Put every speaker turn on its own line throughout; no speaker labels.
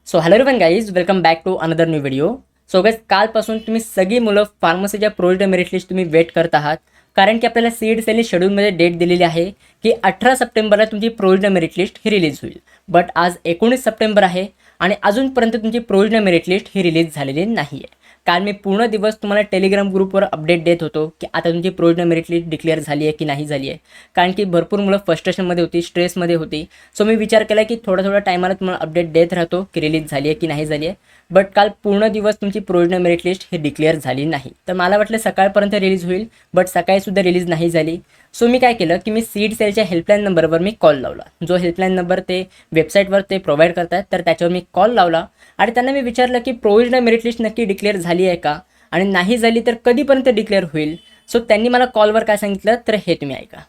So hello everyone guys, welcome back to another new video. So guys, कालपासून तुम्ही सगळी मुलं फार्मसीच्या प्रोविजनल मेरिट लिस्ट तुम्ही वेट करत आहात, कारण की आपल्याला सीड सेलने शेड्यूलमध्ये डेट दिलेली आहे की 18 सप्टेंबरला तुमची प्रोविजनल मेरिट लिस्ट ही रिलीज होईल. बट आज 19 सप्टेंबर आहे आणि अजूनपर्यंत तुमची प्रोविजनल मेरिट लिस्ट ही रिलीज झालेली नाही आहे. काल मी पूर्ण दिवस तुम्हाला टेलिग्राम ग्रुपवर अपडेट देत होतो की आता तुमची प्रोविजनल मेरिट लिस्ट डिक्लेअर झाली आहे की नाही झाली आहे, कारण की भरपूर मुलं फ्रस्ट्रेशनमध्ये होती, स्ट्रेसमध्ये होती. सो मी विचार केला की थोडा टायमाला तुम्हाला अपडेट देत राहतो की रिलीज झाली आहे की नाही झाली आहे. बट काल पूर्ण दिवस तुमची प्रोविजनल मेरिट लिस्ट ही डिक्लेअर झाली नाही. तर मला वाटलं सकाळपर्यंत रिलीज होईल, बट सकाळीसुद्धा रिलीज नाही झाली. सो मी काय केलं की मी सीड सेलच्या हेल्पलाईन नंबरवर मी कॉल लावला. जो हेल्पलाईन नंबर ते वेबसाईटवर ते प्रोव्हाइड करतात, तर त्याच्यावर मी कॉल लावला आणि त्यांना मी विचारलं की प्रोविजनल मेरिट लिस्ट नक्की डिक्लेअर झाली आहे का, आणि नाही झाली तर कधीपर्यंत डिक्लेअर होईल. सो त्यांनी मला कॉलवर काय सांगितलं तर हे तुम्ही ऐका.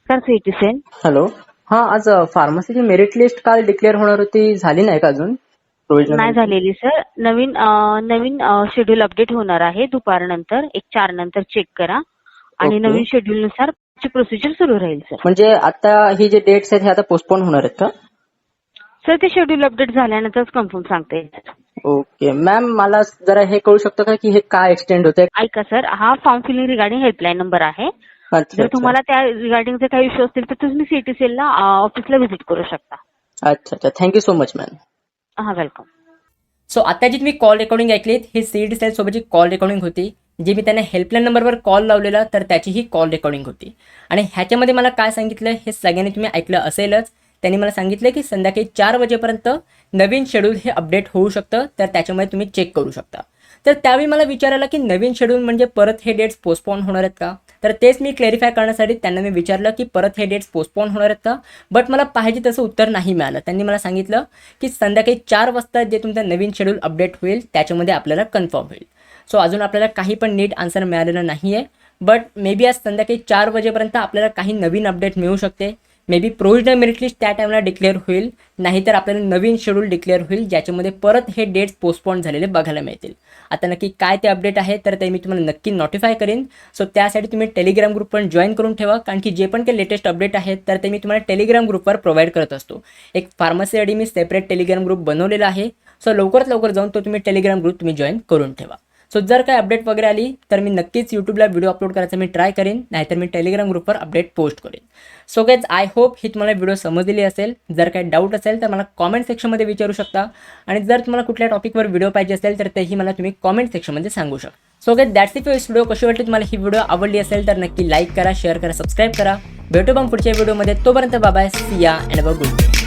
सर सिटीसेन.
हॅलो, हां, आज फार्मसीची मेरिट लिस्ट काल डिक्लेअर होणार होती, झाली नाही का अजून?
नाही झालेली सर. नवीन शेड्यूल अपडेट होणार आहे दुपारनंतर 4 नंतर चेक करा आणि
ओके.
नवीन शेड्यूल नुसार प्रोसिजर सुरू राहील सर.
म्हणजे आता ही जे डेट्स आहेत हे आता पोस्टपोन होणार आहेत का?
सर ते शेड्यूल अपडेट झाल्यानंतरच कन्फर्म सांगता येईल.
ओके मॅम, मला जरा हे कळू शकतं का की हे का एक्सटेंड होतंय?
ऐका सर, हा form filling regarding helpline number आहे.
अच्छा
जर तुम्हाला त्या रिगार्डिंगचे काही इश्यू असतील तर तुम्ही सिटीसेलला ऑफिसला व्हिजिट करू शकता.
अच्छा, थँक्यू सो मच मॅम.
हा, वेलकम.
सो आता जी तुम्ही कॉल रेकॉर्डिंग ऐकलीत ही सीड सेल सोबतची कॉल रेकॉर्डिंग होती, जी मी त्यांना हेल्पलाईन नंबरवर कॉल लावलेला तर त्याची ही कॉल रेकॉर्डिंग होती. आणि ह्याच्यामध्ये मला काय सांगितलं हे सगळ्यांनी तुम्ही ऐकलं असेलच. त्यांनी मला सांगितलं की संध्याकाळी 4 वाजेपर्यंत नवीन शेड्यूल हे अपडेट होऊ शकतं, तर त्याच्यामुळे तुम्ही चेक करू शकता. तर त्यावेळी मला विचारायला की नवीन शेड्यूल म्हणजे परत हे डेट्स पोस्टपोन होणार आहेत का? तर तेच मी क्लॅरिफाय करण्यासाठी त्यांना मी विचारलं की परत हे डेट्स पोस्टपोन होणार आहेत का? बट मला पाहिजे तसं उत्तर नाही मिळालं. त्यांनी मला सांगितलं की संध्याकाळी 4 वाजता जे तुमचं नवीन शेड्यूल अपडेट होईल त्याच्यामध्ये आपल्याला कन्फर्म होईल. सो अजून आपल्याला काही पण नीट आन्सर मिळालेलं नाही आहे. बट मे बी आज संध्याकाळी 4 वाजेपर्यंत आपल्याला काही नवीन अपडेट मिळू शकते. May be provisional merit list त्या टाईमला डिक्लेअर होईल, नाहीतर आपल्याला नवीन शेड्यूल डिक्लेअर होईल ज्याच्यामध्ये परत हे डेट्स पोस्टपोन झालेले बघायला मिळतील. आता नक्की काय ते अपडेट आहे तर ते मी तुम्हाला नक्की नोटिफाय करेन. सो त्यासाठी तुम्ही टेलिग्राम ग्रुप पण जॉईन करून ठेवा, कारण की जे पण काही लेटेस्ट अपडेट आहेत तर ते मी तुम्हाला टेलिग्राम ग्रुपवर प्रोव्हाइड करत असतो. एक फार्मसीसाठी मी सेपरेट टेलिग्राम ग्रुप बनवलेला आहे. सो लवकरात लवकर जाऊन तो तुम्ही टेलिग्राम ग्रुप तुम्ही जॉईन करून ठेवा. सो जर काय अपडेट वगैरे आली तर मी नक्कीच यूट्यूबला व्हिडिओ अपलोड करायचा मी ट्राय करेन, नाहीतर मी टेलिग्राम ग्रुपवर अपडेट पोस्ट करेन. सो गाईज, आय होप ही तुम्हाला व्हिडिओ समजलेली असेल. जर काही डाऊट असेल तर मला कॉमेंट सेक्शनमध्ये विचारू शकता, आणि जर तुम्हाला कुठल्या टॉपिकवर व्हिडिओ पाहिजे असेल तर तेही मला तुम्ही कॉमेंट सेक्शनमध्ये सांगू शकता. So guys, that's it for this video. कशी वाटली तुम्हाला ही व्हिडिओ? आवडली असेल तर नक्की लाईक करा, शेअर करा, सबस्क्राईब करा. भेटू पण पुढच्या व्हिडिओमध्ये. तोपर्यंत बाय बाय, सी या and have a good day.